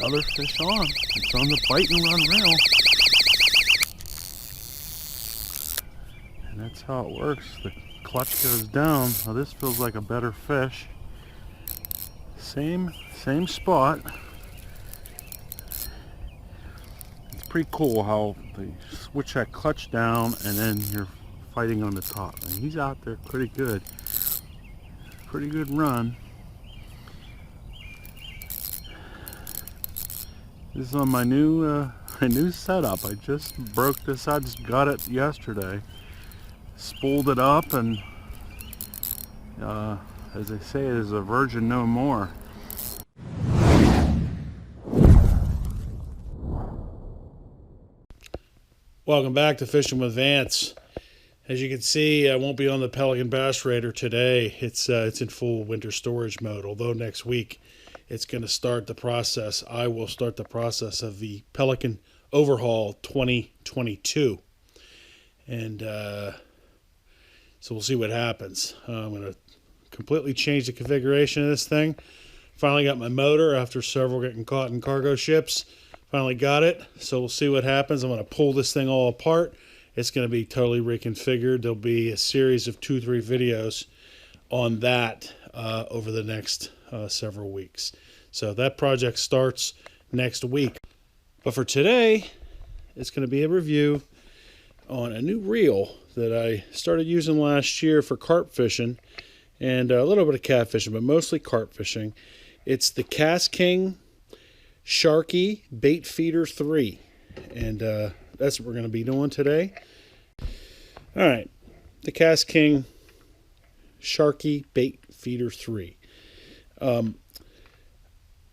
other fish on. It's on the bite and run reel. And that's how it works. The clutch goes down. Now this feels like a better fish. Same spot. It's pretty cool how they switch that clutch down and then you're fighting on the top. And he's out there pretty good. Pretty good run. This is on my new setup. I just broke this. I just got it yesterday. Spooled it up, and as they say, it is a virgin no more. Welcome back to Fishing with Vance. As you can see, I won't be on the Pelican Bass Raider today. It's in full winter storage mode, although next week it's going to start the process. I will start the process of the Pelican Overhaul 2022. And so we'll see what happens. I'm going to completely change the configuration of this thing. Finally got my motor after several getting caught in cargo ships. Finally got it. So we'll see what happens. I'm going to pull this thing all apart. It's going to be totally reconfigured. There'll be a series of 2-3 videos on that over the next several weeks. So that project starts next week. But for today, it's going to be a review on a new reel that I started using last year for carp fishing and a little bit of catfishing, but mostly carp fishing. It's the KASTKING Sharky BAITFEEDER 3. And that's what we're going to be doing today. All right, the KASTKING Sharky BAITFEEDER 3.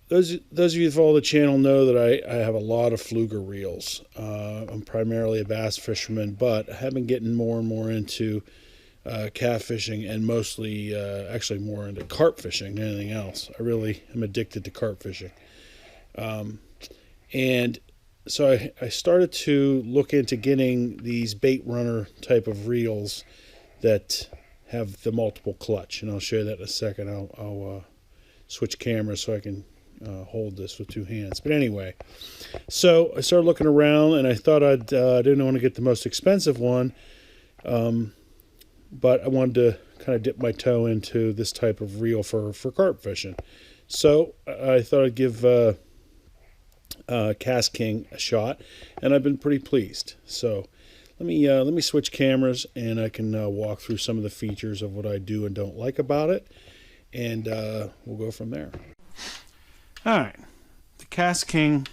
Those of you who follow the channel know that I have a lot of fluger reels. I'm primarily a bass fisherman, but I have been getting more and more into catfishing and mostly, actually more into carp fishing than anything else. I really am addicted to carp fishing. And so I started to look into getting these bait runner type of reels that have the multiple clutch, and I'll show you that in a second. I'll switch cameras so I can hold this with two hands. But anyway, so I started looking around, and I thought I didn't want to get the most expensive one, but I wanted to kind of dip my toe into this type of reel for carp fishing. So I thought I'd give KASTKING a shot, and I've been pretty pleased. So let me switch cameras, and I can walk through some of the features of what I do and don't like about it, and we'll go from there. All right, the KASTKING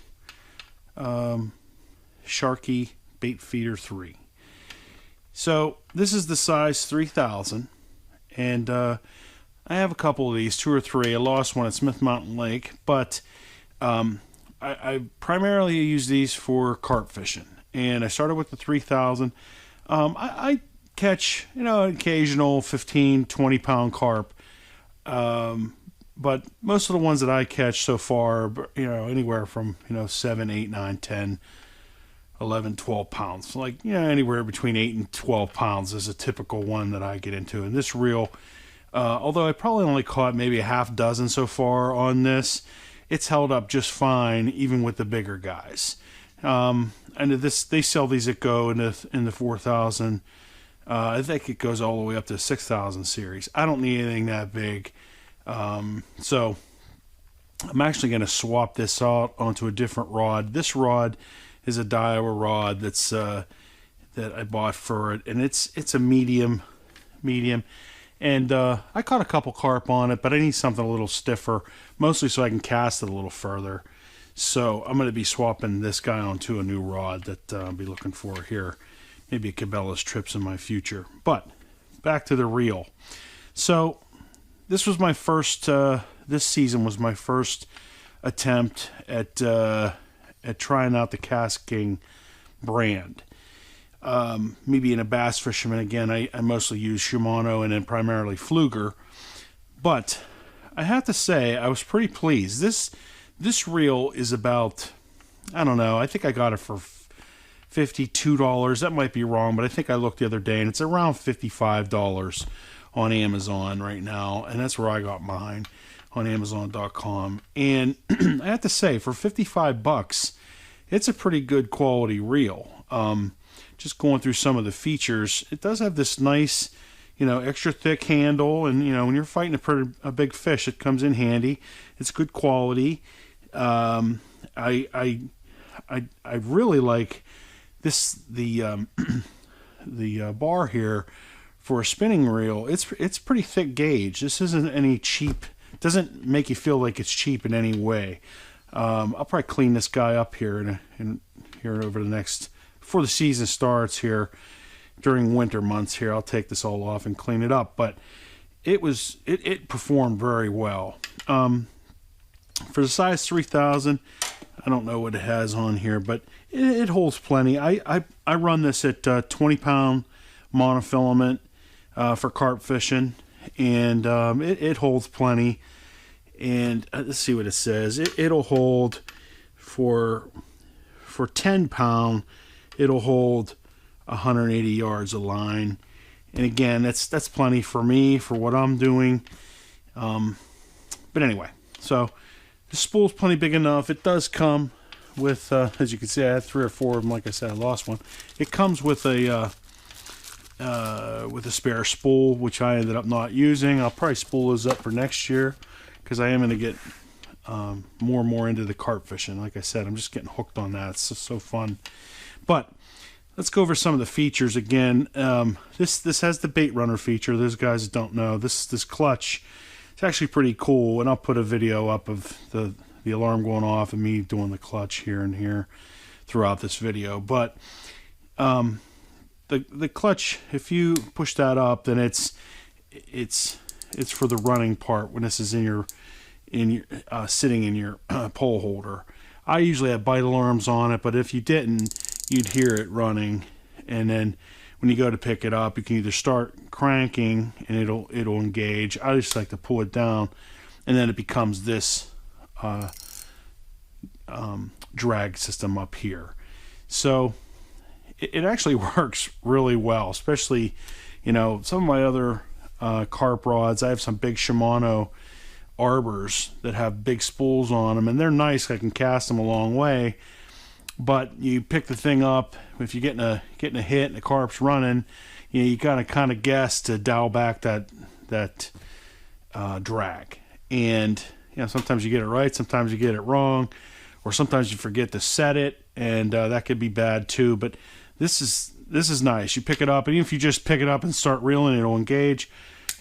Sharky BAITFEEDER 3. So this is the size 3000, and I have a couple of these, 2 or 3. I lost one at Smith Mountain Lake, but I primarily use these for carp fishing, and I started with the 3000. I catch, occasional 15, 20 pound carp, but most of the ones that I catch so far, anywhere from 7, 8, 9, 10, 11, 12 pounds. Like, anywhere between 8 and 12 pounds is a typical one that I get into. And this reel, although I probably only caught maybe a half dozen so far on this, it's held up just fine, even with the bigger guys. And they sell these at Go in the 4,000. I think it goes all the way up to 6,000 series. I don't need anything that big. So I'm actually going to swap this out onto a different rod. This rod is a Daiwa rod that's that I bought for it, and it's a medium. And I caught a couple carp on it, but I need something a little stiffer, mostly so I can cast it a little further. So I'm going to be swapping this guy onto a new rod that I'll be looking for here. Maybe a Cabela's trips in my future. But back to the reel. So this was my first, this season was my first attempt at trying out the KASTKING brand. Me being a bass fisherman, again, I mostly use Shimano and then primarily Fluger. But I have to say, I was pretty pleased. This reel is about, I don't know, I think I got it for $52. That might be wrong, but I think I looked the other day, and it's around $55 on Amazon right now, and that's where I got mine. on Amazon.com. And I have to say, for $55, it's a pretty good quality reel. Just going through some of the features, it does have this nice, extra thick handle, and when you're fighting a big fish, it comes in handy. It's good quality. I really like this, the bar here for a spinning reel. It's pretty thick gauge. This isn't any cheap. Doesn't make you feel like it's cheap in any way. I'll probably clean this guy up here here over the next, before the season starts here, during winter months here. I'll take this all off and clean it up. But it performed very well. For the size 3000, I don't know what it has on here, but it holds plenty. I run this at 20-pound monofilament for carp fishing, and it holds plenty. And let's see what it says. It'll hold for 10-pound. It'll hold 180 yards of line, and again, that's plenty for me for what I'm doing. But anyway, so the spool's plenty big enough. It does come with, as you can see, I had 3 or 4 of them. Like I said, I lost one. It comes with a spare spool, which I ended up not using. I'll probably spool those up for next year, because I am going to get more and more into the carp fishing. Like I said, I'm just getting hooked on that. It's just so fun. But let's go over some of the features again. This has the bait runner feature. Those guys that don't know, this clutch, it's actually pretty cool, and I'll put a video up of the alarm going off and me doing the clutch here and here throughout this video. But the clutch, if you push that up, then it's for the running part when this is in your sitting in your pole holder. I usually have bite alarms on it, but if you didn't, you'd hear it running. And then when you go to pick it up, you can either start cranking and it'll engage. I just like to pull it down, and then it becomes this drag system up here. So it actually works really well, especially some of my other carp rods. I have some big Shimano arbors that have big spools on them, and they're nice. I can cast them a long way. But you pick the thing up, if you're getting a hit and the carp's running, you gotta kind of guess to dial back that drag. And sometimes you get it right, sometimes you get it wrong, or sometimes you forget to set it, and that could be bad too. But this is nice. You pick it up, and even if you just pick it up and start reeling, it'll engage.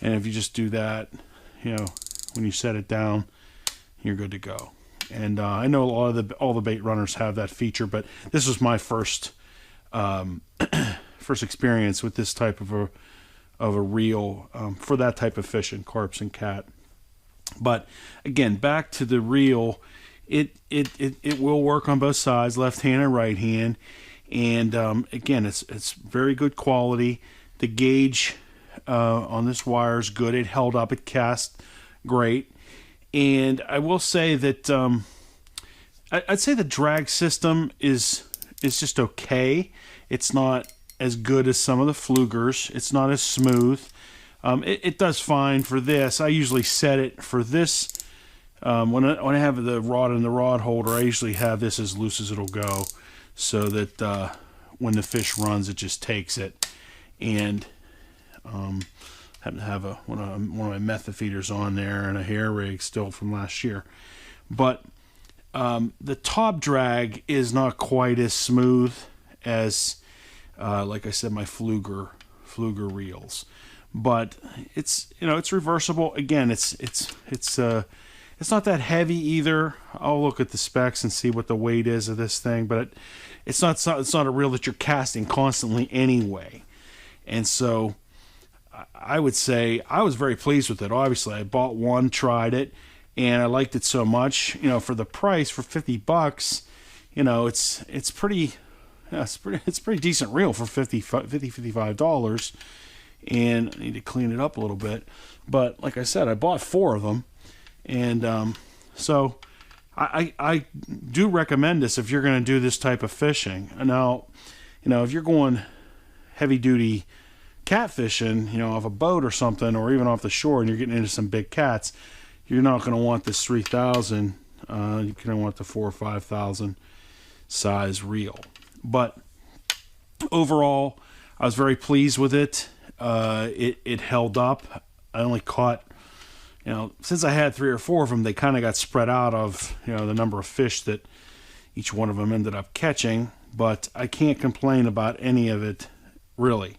And if you just do that, when you set it down, you're good to go. And I know all the bait runners have that feature, but this was my first experience with this type of a reel for that type of fishing, carps and cat. But again, back to the reel, it will work on both sides, left hand and right hand. And again, it's very good quality. The gauge on this wire is good. It held up. It cast great. And I will say that I'd say the drag system is just okay. It's not as good as some of the flugers. It's not as smooth. It does fine for this. I usually set it for this. When I have the rod in the rod holder, I usually have this as loose as it'll go, so that when the fish runs, it just takes it. And happen to have one of my method feeders on there and a hair rig still from last year. But the top drag is not quite as smooth as like I said, my fluger reels. But it's reversible. Again, it's not that heavy either. I'll look at the specs and see what the weight is of this thing, but it's not a reel that you're casting constantly anyway. And so I would say I was very pleased with it. Obviously, I bought one, tried it, and I liked it so much. For the price, for $50, it's pretty decent reel for $55. And I need to clean it up a little bit. But like I said, I bought 4 of them, and so I do recommend this if you're going to do this type of fishing. Now, if you're going heavy duty catfishing, off a boat or something, or even off the shore, and you're getting into some big cats, you're not going to want this 3,000. You're going to want the 4,000 or 5,000 size reel. But overall, I was very pleased with it. It held up. I only caught, since I had 3 or 4 of them, they kind of got spread out of, the number of fish that each one of them ended up catching. But I can't complain about any of it, really.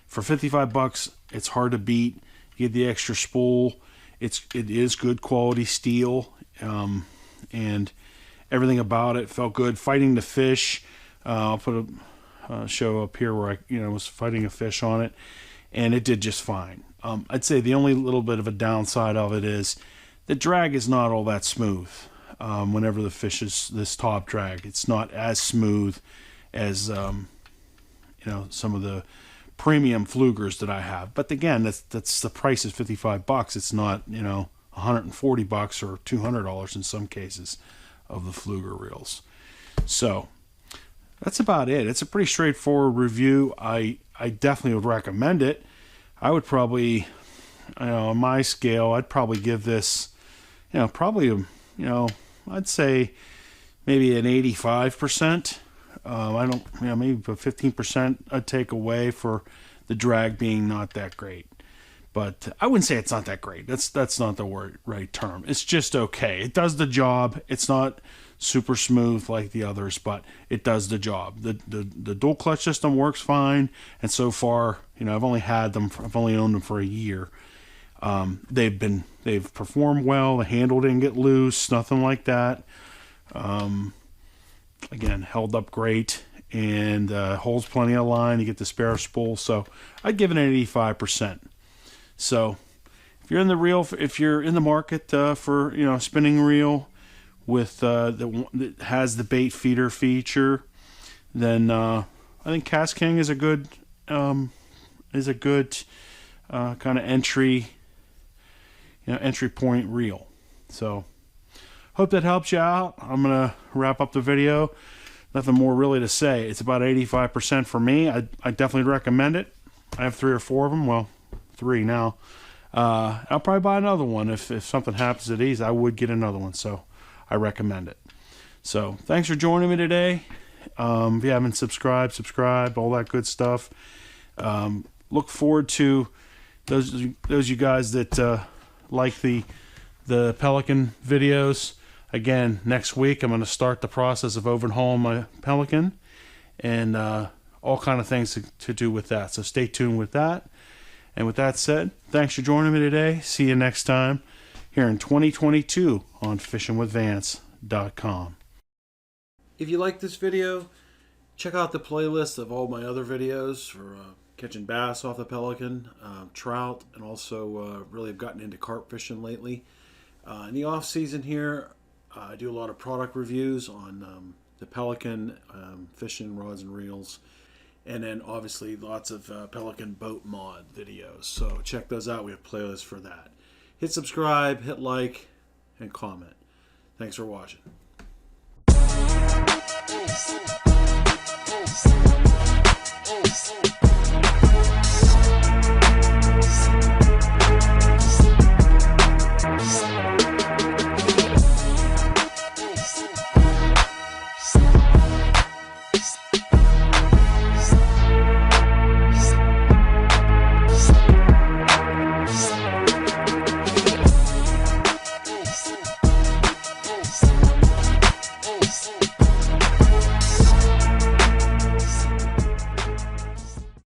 For $55, it's hard to beat. You get the extra spool. It is good quality steel, and everything about it felt good. Fighting the fish, I'll put a show up here where I was fighting a fish on it, and it did just fine. I'd say the only little bit of a downside of it is the drag is not all that smooth. Whenever the fish is this top drag, it's not as smooth as some of the premium flugers that I have. But again, that's the price is $55. It's not $140 or $200 in some cases of the fluger reels. So that's about it. It's a pretty straightforward review. I definitely would recommend it. I would probably, on my scale, I'd probably give this, probably, I'd say maybe an 85%. I don't, maybe a 15% I'd take away for the drag being not that great. But I wouldn't say it's not that great. That's not the right term. It's just okay. It does the job. It's not super smooth like the others, but it does the job. The dual clutch system works fine, and so far, I've only owned them for a year. They've performed well. The handle didn't get loose, nothing like that. Again, held up great, and holds plenty of line. You get the spare spool, so I'd give it an 85%. So if you're in the market for spinning reel with that has the bait feeder feature, then I think KASTKING is a good kind of entry point reel. So hope that helps you out. I'm gonna wrap up the video. Nothing more really to say. It's about 85% for me. I definitely recommend it. I have 3 or 4 of them. Well, 3 now. I'll probably buy another one if something happens to these. I would get another one, so I recommend it. So thanks for joining me today. If you haven't subscribed, all that good stuff. Look forward to those you guys that like the Pelican videos. Again, next week I'm going to start the process of overhauling my Pelican and all kind of things to do with that. So stay tuned with that. And with that said, thanks for joining me today. See you next time here in 2022 on fishingwithvance.com. If you like this video, check out the playlist of all my other videos for catching bass off the Pelican, trout, and also really have gotten into carp fishing lately. In the off season here, I do a lot of product reviews on the Pelican, fishing rods and reels, and then obviously lots of Pelican boat mod videos. So check those out. We have playlists for that. Hit subscribe, hit like, and comment. Thanks for watching.